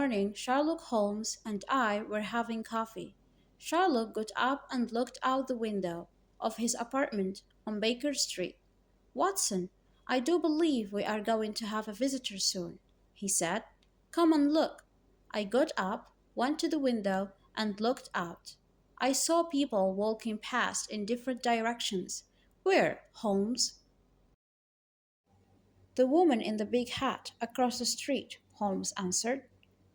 morning, Sherlock Holmes and I were having coffee. Sherlock got up and looked out the window of his apartment on Baker Street. Watson, I do believe we are going to have a visitor soon, he said. Come and look. I got up, went to the window, and looked out. I saw people walking past in different directions. Where, Holmes? The woman in the big hat across the street, Holmes answered.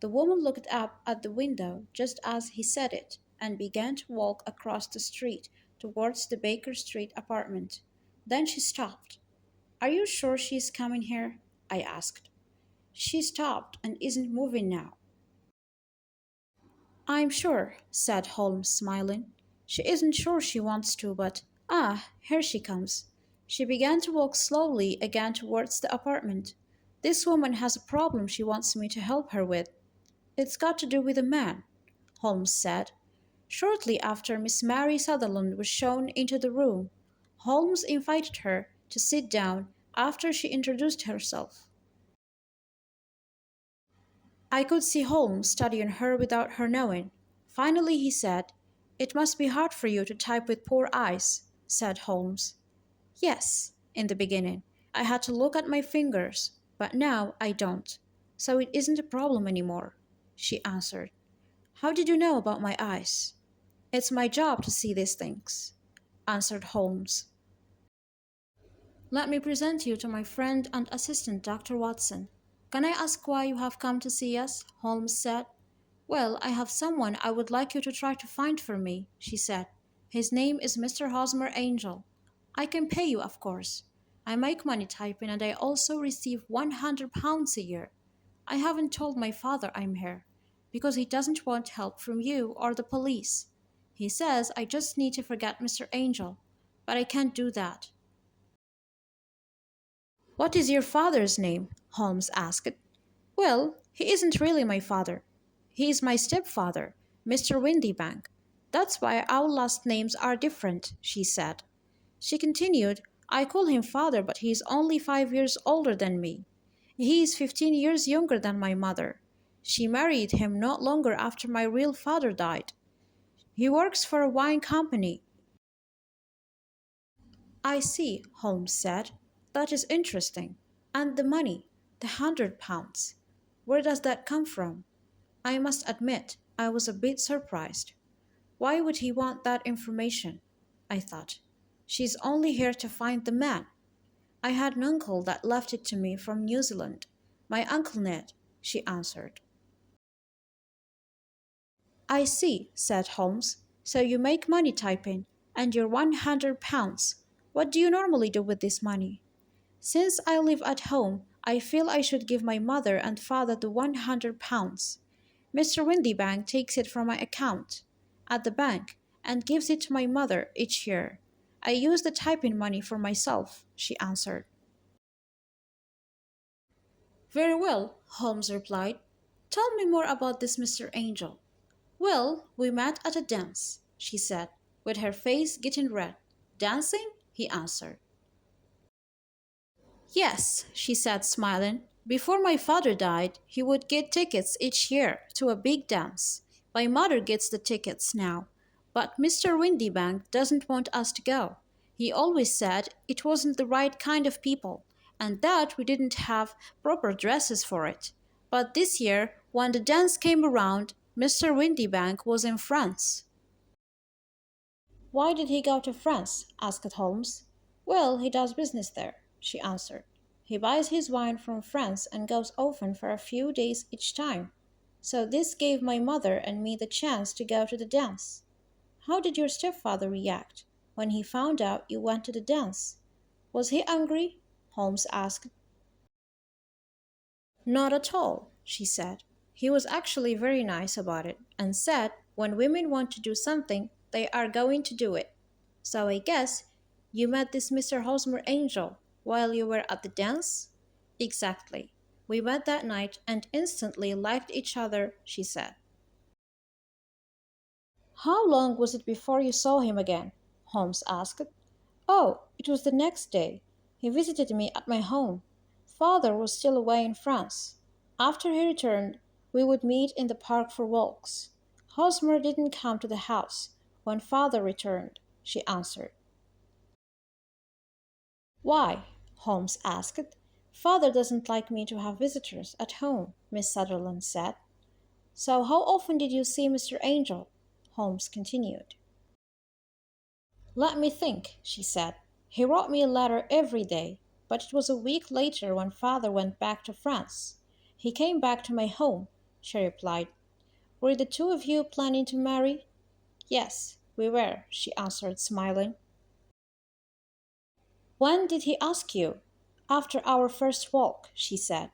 The woman looked up at the window just as he said it and began to walk across the street towards the Baker Street apartment. Then she stopped. Are you sure she is coming here? I asked. She stopped and isn't moving now. I'm sure, said Holmes, smiling. She isn't sure she wants to, but here she comes. She began to walk slowly again towards the apartment. This woman has a problem she wants me to help her with. It's got to do with a man, Holmes said. Shortly after Miss Mary Sutherland was shown into the room, Holmes invited her to sit down after she introduced herself. I could see Holmes studying her without her knowing. Finally, he said, It must be hard for you to type with poor eyes, said Holmes. Yes, in the beginning. I had to look at my fingers, but now I don't. So it isn't a problem anymore, she answered. How did you know about my eyes? It's my job to see these things, answered Holmes. Let me present you to my friend and assistant, Dr. Watson. Can I ask why you have come to see us? Holmes said. Well, I have someone I would like you to try to find for me, she said. His name is Mr. Hosmer Angel. I can pay you, of course. I make money typing and I also receive £100 a year. I haven't told my father I'm here because he doesn't want help from you or the police. He says I just need to forget Mr. Angel, but I can't do that. What is your father's name? Holmes asked. Well, he isn't really my father. He is my stepfather, Mr. Windybank. That's why our last names are different, she said. She continued, I call him father, but he is only 5 years older than me. He is 15 years younger than my mother. She married him not longer after my real father died. He works for a wine company. I see, Holmes said. That is interesting. And the money, the £100. Where does that come from? I must admit, I was a bit surprised. Why would he want that information? I thought. She's only here to find the man. I had an uncle that left it to me from New Zealand. My Uncle Ned, she answered. I see, said Holmes. So you make money typing, and your £100. What do you normally do with this money? Since I live at home, I feel I should give my mother and father the £100. Mr. Windybank takes it from my account at the bank and gives it to my mother each year. I use the typing money for myself, she answered. Very well, Holmes replied. Tell me more about this Mr. Angel. Well, we met at a dance, she said, with her face getting red. Dancing? He answered. Yes, she said, smiling. Before my father died, he would get tickets each year to a big dance. My mother gets the tickets now, but Mr. Windybank doesn't want us to go. He always said it wasn't the right kind of people, and that we didn't have proper dresses for it. But this year, when the dance came around, Mr. Windybank was in France. Why did he go to France? Asked Holmes. Well, he does business there, she answered. He buys his wine from France and goes often for a few days each time. So this gave my mother and me the chance to go to the dance. How did your stepfather react when he found out you went to the dance? Was he angry? Holmes asked. Not at all, she said. He was actually very nice about it and said when women want to do something, they are going to do it. So I guess you met this Mr. Hosmer Angel while you were at the dance? Exactly. We met that night and instantly liked each other, she said. How long was it before you saw him again? Holmes asked. Oh, it was the next day. He visited me at my home. Father was still away in France. After he returned, We would meet in the park for walks. Hosmer didn't come to the house when father returned, she answered. Why? Holmes asked. Father doesn't like me to have visitors at home, Miss Sutherland said. So how often did you see Mr. Angel? Holmes continued. Let me think, she said. He wrote me a letter every day, but it was a week later when father went back to France. He came back to my home, she replied. Were the two of you planning to marry? Yes, we were, she answered, smiling. When did he ask you? After our first walk, she said.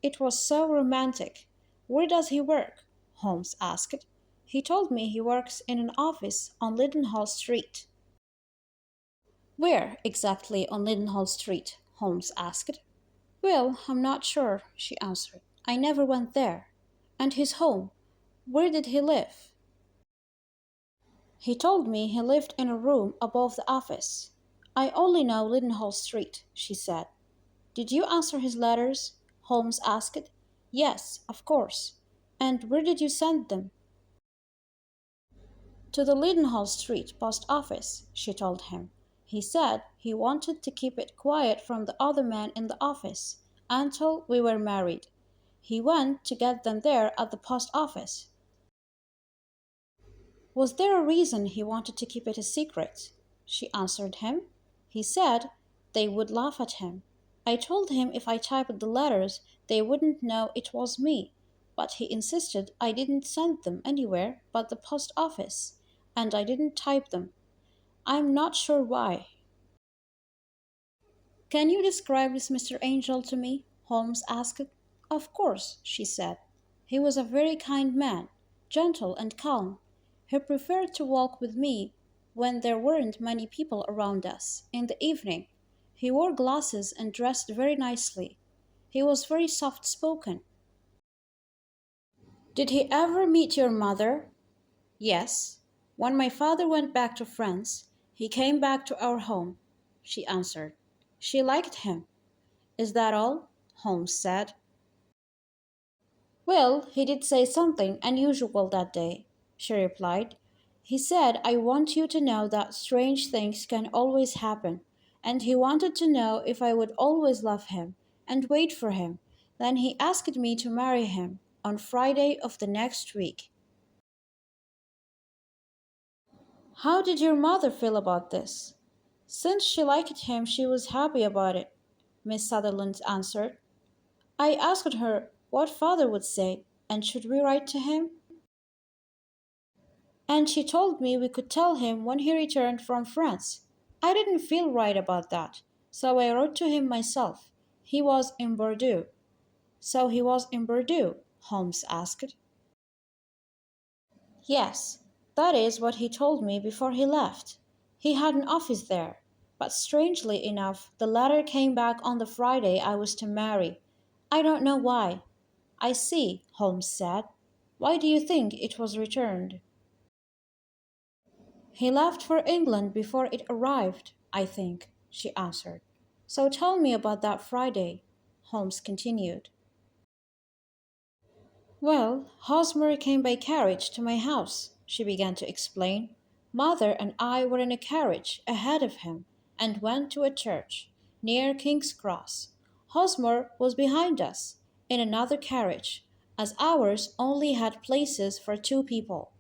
It was so romantic. Where does he work? Holmes asked. He told me he works in an office on Lidenhall Street. Where exactly on Lidenhall Street? Holmes asked. Well, I'm not sure, she answered. I never went there. And his home? Where did he live? He told me he lived in a room above the office. I only know Lidenhall Street, she said. Did you answer his letters? Holmes asked. Yes, of course. And where did you send them? To the Lidenhall Street post office, she told him. He said he wanted to keep it quiet from the other men in the office until we were married. He went to get them there at the post office. Was there a reason he wanted to keep it a secret? She answered him. He said they would laugh at him. I told him if I typed the letters, they wouldn't know it was me, but he insisted I didn't send them anywhere but the post office, and I didn't type them. I'm not sure why. Can you describe this Mr. Angel to me? Holmes asked. Of course, she said. He was a very kind man, gentle and calm. He preferred to walk with me when there weren't many people around us, in the evening. He wore glasses and dressed very nicely. He was very soft spoken. Did he ever meet your mother? Yes. When my father went back to France, he came back to our home, she answered. She liked him. Is that all? Holmes said. Well, he did say something unusual that day, she replied. He said, I want you to know that strange things can always happen, and he wanted to know if I would always love him and wait for him. Then he asked me to marry him on Friday of the next week. How did your mother feel about this? Since she liked him, she was happy about it, Miss Sutherland answered. I asked her what father would say, and should we write to him? And she told me we could tell him when he returned from France. I didn't feel right about that, so I wrote to him myself. He was in Bordeaux. So he was in Bordeaux? Holmes asked. Yes, that is what he told me before he left. He had an office there, but strangely enough, the letter came back on the Friday I was to marry. I don't know why. I see, Holmes said. Why do you think it was returned? He left for England before it arrived, I think, she answered. So tell me about that Friday, Holmes continued. Well, Hosmer came by carriage to my house, she began to explain. Mother and I were in a carriage ahead of him and went to a church near King's Cross. Hosmer was behind us in another carriage, as ours only had places for two people.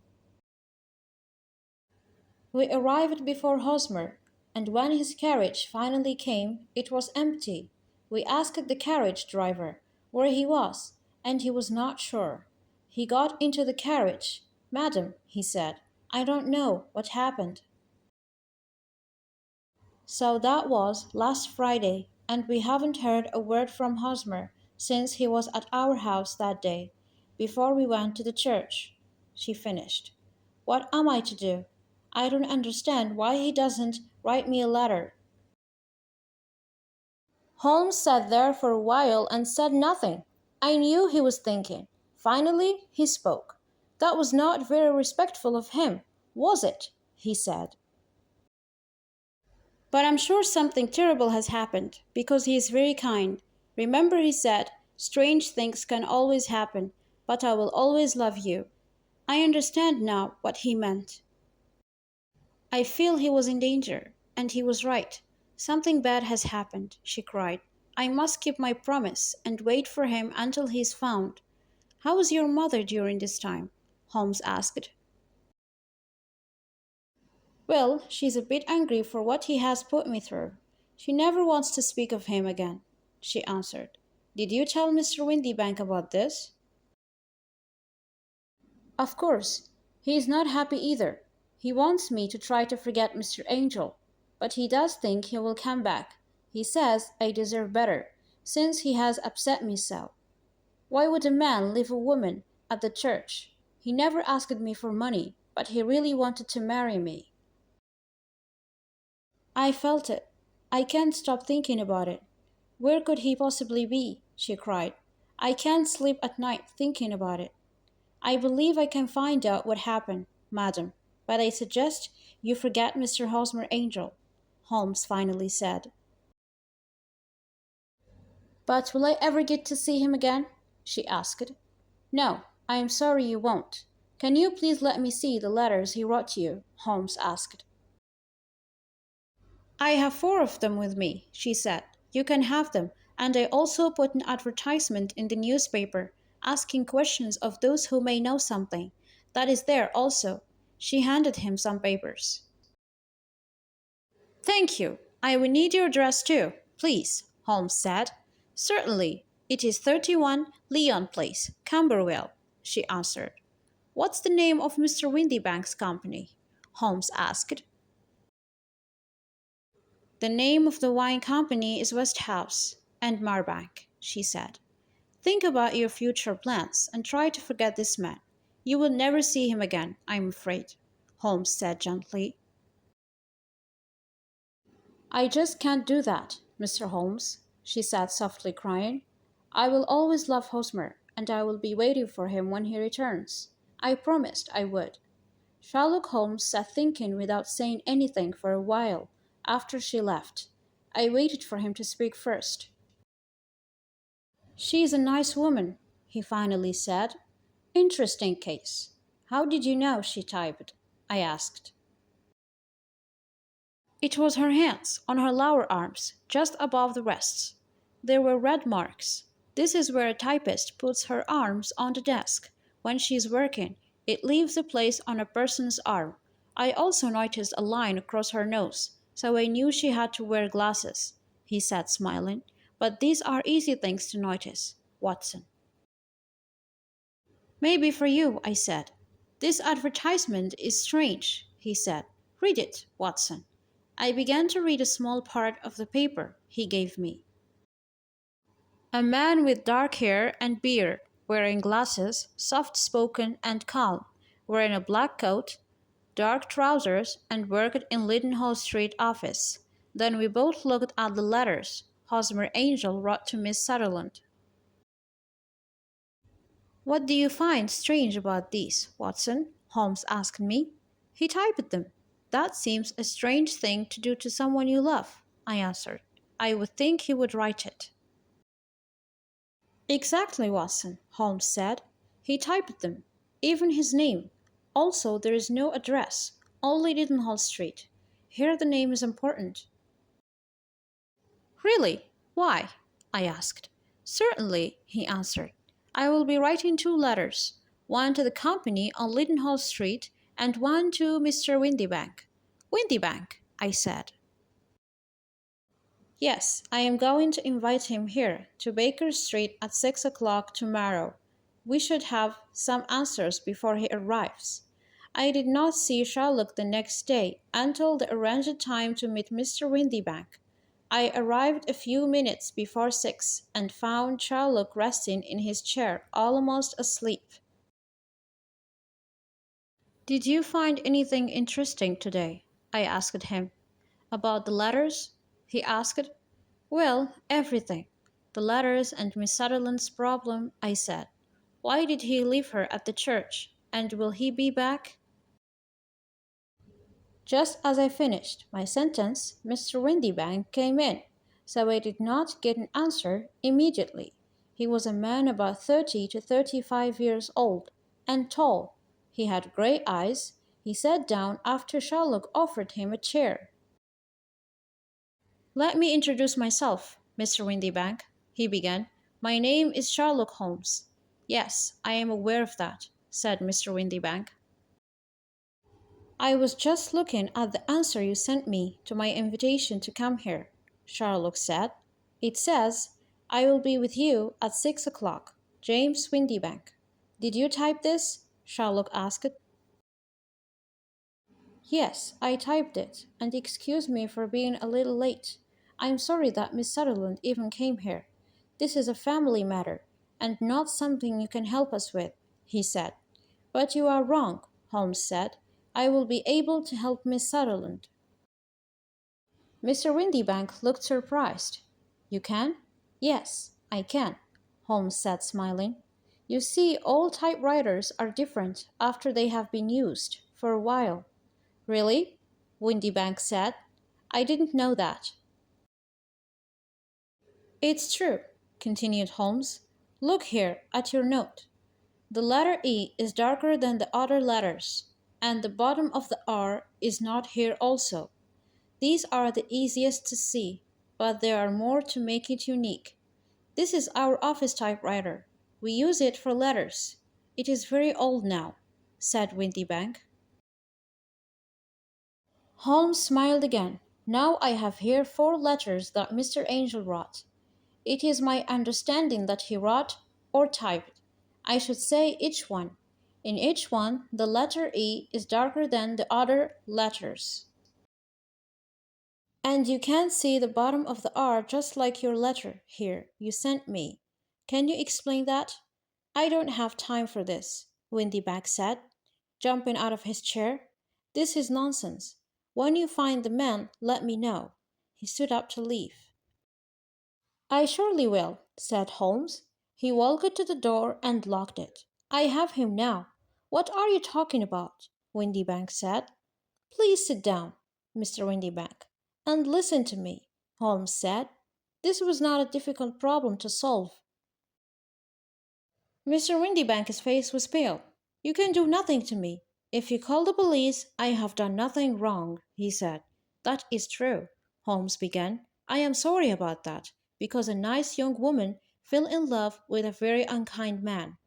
We arrived before Hosmer, and when his carriage finally came, it was empty. We asked the carriage driver where he was, and he was not sure. He got into the carriage. Madam, he said, I don't know what happened. So that was last Friday, and we haven't heard a word from Hosmer since he was at our house that day, before we went to the church. She finished. What am I to do? I don't understand why he doesn't write me a letter. Holmes sat there for a while and said nothing. I knew he was thinking. Finally, he spoke. That was not very respectful of him, was it? He said. But I'm sure something terrible has happened, because he is very kind. Remember, he said, strange things can always happen, but I will always love you. I understand now what he meant. I feel he was in danger, and he was right. Something bad has happened, she cried. I must keep my promise and wait for him until he is found. How was your mother during this time? Holmes asked. Well, she's a bit angry for what he has put me through. She never wants to speak of him again, she answered. Did you tell Mr. Windybank about this? Of course. He is not happy either. He wants me to try to forget Mr. Angel, but he does think he will come back. He says I deserve better, since he has upset me so. Why would a man leave a woman at the church? He never asked me for money, but he really wanted to marry me. I felt it. I can't stop thinking about it. Where could he possibly be? She cried. I can't sleep at night thinking about it. I believe I can find out what happened, madam, but I suggest you forget Mr. Hosmer Angel, Holmes finally said. But will I ever get to see him again? She asked. No, I am sorry you won't. Can you please let me see the letters he wrote to you? Holmes asked. I have four of them with me, she said. You can have them, and I also put an advertisement in the newspaper, asking questions of those who may know something. That is there also. She handed him some papers. Thank you. I will need your address too, please, Holmes said. Certainly. It is 31 Leon Place, Camberwell, she answered. What's the name of Mr. Windybank's company? Holmes asked. The name of the wine company is Westhouse and Marbank, she said. Think about your future plans and try to forget this man. You will never see him again, I'm afraid, Holmes said gently. I just can't do that, Mr. Holmes, she said softly crying. I will always love Hosmer, and I will be waiting for him when he returns. I promised I would. Sherlock Holmes sat thinking without saying anything for a while after she left. I waited for him to speak first. She is a nice woman, he finally said. Interesting case. How did you know she typed? I asked. It was her hands, on her lower arms, just above the wrists. There were red marks. This is where a typist puts her arms on the desk. When she is working, it leaves a place on a person's arm. I also noticed a line across her nose, so I knew she had to wear glasses, he said, smiling. But these are easy things to notice, Watson. Maybe for you, I said. This advertisement is strange, he said. Read it, Watson. I began to read a small part of the paper he gave me. A man with dark hair and beard, wearing glasses, soft-spoken and calm, wearing a black coat, dark trousers, and worked in Leadenhall Street office. Then we both looked at the letters Hosmer Angel wrote to Miss Sutherland. What do you find strange about these, Watson? Holmes asked me. He typed them. That seems a strange thing to do to someone you love, I answered. I would think he would write it. Exactly, Watson, Holmes said. He typed them. Even his name. Also, there is no address, only Lidenhall Street. Here the name is important. Really? Why? I asked. Certainly, he answered. I will be writing two letters, one to the company on Lidenhall Street and one to Mr. Windybank. Windybank, I said. Yes, I am going to invite him here to Baker Street at 6 o'clock tomorrow. We should have some answers before he arrives. I did not see Sherlock the next day until the arranged time to meet Mr. Windybank. I arrived a few minutes before 6 and found Sherlock resting in his chair, almost asleep. Did you find anything interesting today? I asked him. About the letters? He asked. Well, everything. The letters and Miss Sutherland's problem, I said. Why did he leave her at the church? And will he be back? Just as I finished my sentence, Mr. Windybank came in, so I did not get an answer immediately. He was a man about 30 to 35 years old and tall. He had grey eyes. He sat down after Sherlock offered him a chair. "Let me introduce myself, Mr. Windybank," he began. "My name is Sherlock Holmes." "Yes, I am aware of that," said Mr. Windybank. "I was just looking at the answer you sent me to my invitation to come here," Sherlock said. "It says, 'I will be with you at 6 o'clock. James Windybank.' Did you type this?" Sherlock asked. "Yes, I typed it, and excuse me for being a little late. I'm sorry that Miss Sutherland even came here. This is a family matter, and not something you can help us with," he said. "But you are wrong," Holmes said. "I will be able to help Miss Sutherland." Mr. Windybank looked surprised. "You can?" "Yes, I can," Holmes said, smiling. "You see, all typewriters are different after they have been used for a while." "Really?" Windybank said. "I didn't know that." "It's true," continued Holmes. "Look here at your note. The letter E is darker than the other letters, and the bottom of the R is not here also. These are the easiest to see, but there are more to make it unique. This is our office typewriter. We use it for letters. It is very old now," said Windybank. Holmes smiled again. "Now I have here 4 letters that Mr. Angel wrote. It is my understanding that he wrote or typed, I should say, each one. In each one, the letter E is darker than the other letters. And you can see the bottom of the R just like your letter here you sent me. Can you explain that?" "I don't have time for this," Windybank said, jumping out of his chair. "This is nonsense. When you find the man, let me know." He stood up to leave. "I surely will," said Holmes. He walked to the door and locked it. "I have him now." "What are you talking about?" Windybank said. "Please sit down, Mr. Windybank, and listen to me," Holmes said. "This was not a difficult problem to solve." Mr. Windybank's face was pale. "You can do nothing to me. If you call the police, I have done nothing wrong," he said. "That is true," Holmes began. "I am sorry about that, because a nice young woman fell in love with a very unkind man.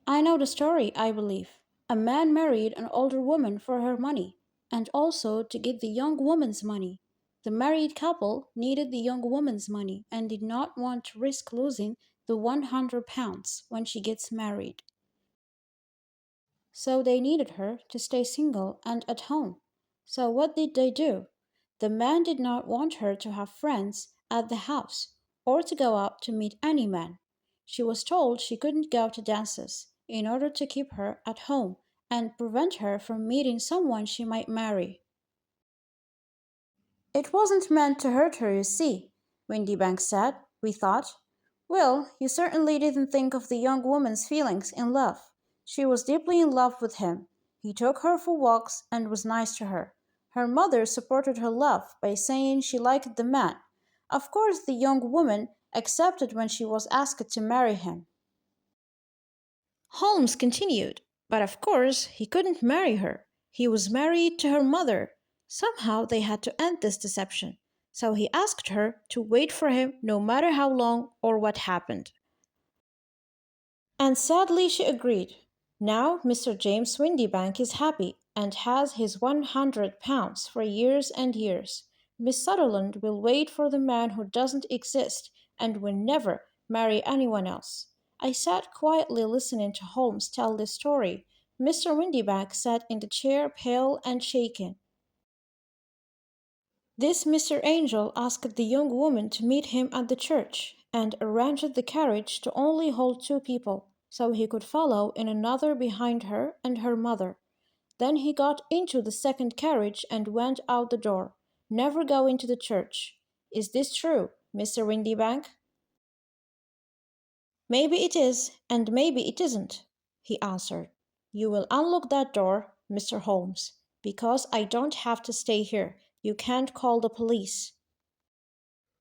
I know the story, I believe. A man married an older woman for her money, and also to get the young woman's money. The married couple needed the young woman's money and did not want to risk losing the £100 when she gets married. So they needed her to stay single and at home. So what did they do? The man did not want her to have friends at the house or to go out to meet any man. She was told she couldn't go to dances in order to keep her at home and prevent her from meeting someone she might marry. "It wasn't meant to hurt her, you see," Windybank said. "We thought. Well, you certainly didn't think of the young woman's feelings in love. She was deeply in love with him. He took her for walks and was nice to her. Her mother supported her love by saying she liked the man. Of course, the young woman accepted when she was asked to marry him." Holmes continued, "But of course he couldn't marry her. He was married to her mother. Somehow they had to end this deception. So he asked her to wait for him no matter how long or what happened. And sadly she agreed. Now Mr. James Windybank is happy and has his £100 for years and years. Miss Sutherland will wait for the man who doesn't exist and will never marry anyone else." I sat quietly listening to Holmes tell this story. Mr. Windybank sat in the chair pale and shaken. This Mr. Angel asked the young woman to meet him at the church, and arranged the carriage to only hold 2 people, so he could follow in another behind her and her mother. Then he got into the second carriage and went out the door, never going to the church. Is this true, Mr. Windybank? "Maybe it is, and maybe it isn't," he answered. "You will unlock that door, Mr. Holmes, because I don't have to stay here. You can't call the police."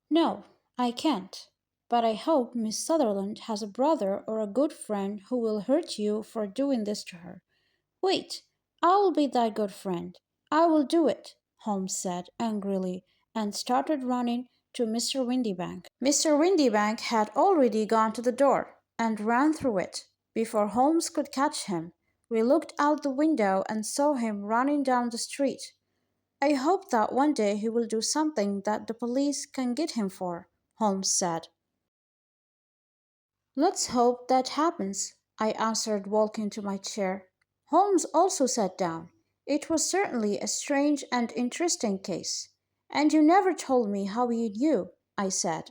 "No, I can't." But I hope Miss Sutherland has a brother or a good friend who will hurt you for doing this to her. Wait, I will be that good friend. I will do it, Holmes said angrily and started running to Mr. Windybank. Mr. Windybank had already gone to the door and ran through it before Holmes could catch him. We looked out the window and saw him running down the street. I hope that one day he will do something that the police can get him for, Holmes said. Let's hope that happens, I answered, walking to my chair. Holmes also sat down. It was certainly a strange and interesting case. And you never told me how you knew, I said.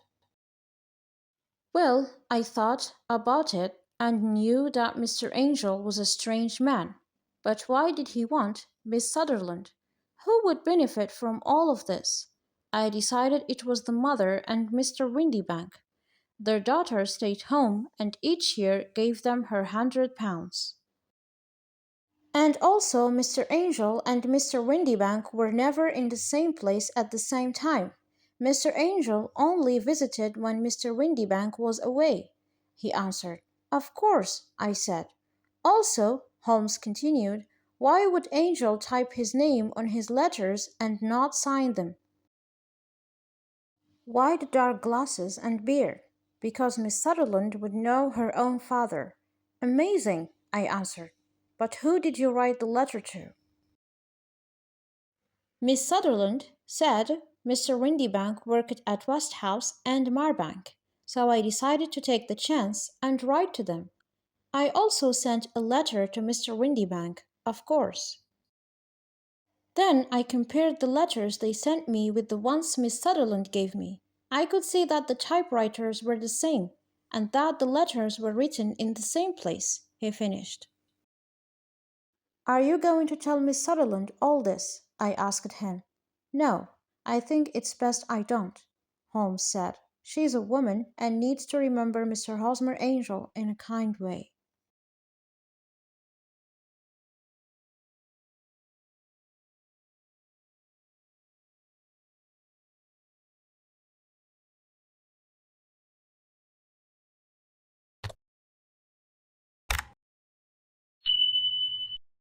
Well, I thought about it and knew that Mr. Angel was a strange man. But why did he want Miss Sutherland? Who would benefit from all of this? I decided it was the mother and Mr. Windybank. Their daughter stayed home and each year gave them her £100. And also, Mr. Angel and Mr. Windybank were never in the same place at the same time. Mr. Angel only visited when Mr. Windybank was away, he answered. Of course, I said. Also, Holmes continued, why would Angel type his name on his letters and not sign them? Why the dark glasses and beard? Because Miss Sutherland would know her own father. Amazing, I answered. But who did you write the letter to? Miss Sutherland said Mr. Windybank worked at West House and Marbank, so I decided to take the chance and write to them. I also sent a letter to Mr. Windybank, of course. Then I compared the letters they sent me with the ones Miss Sutherland gave me. I could see that the typewriters were the same, and that the letters were written in the same place, he finished. Are you going to tell Miss Sutherland all this? I asked him. No, I think it's best I don't, Holmes said. She's a woman and needs to remember Mr. Hosmer Angel in a kind way.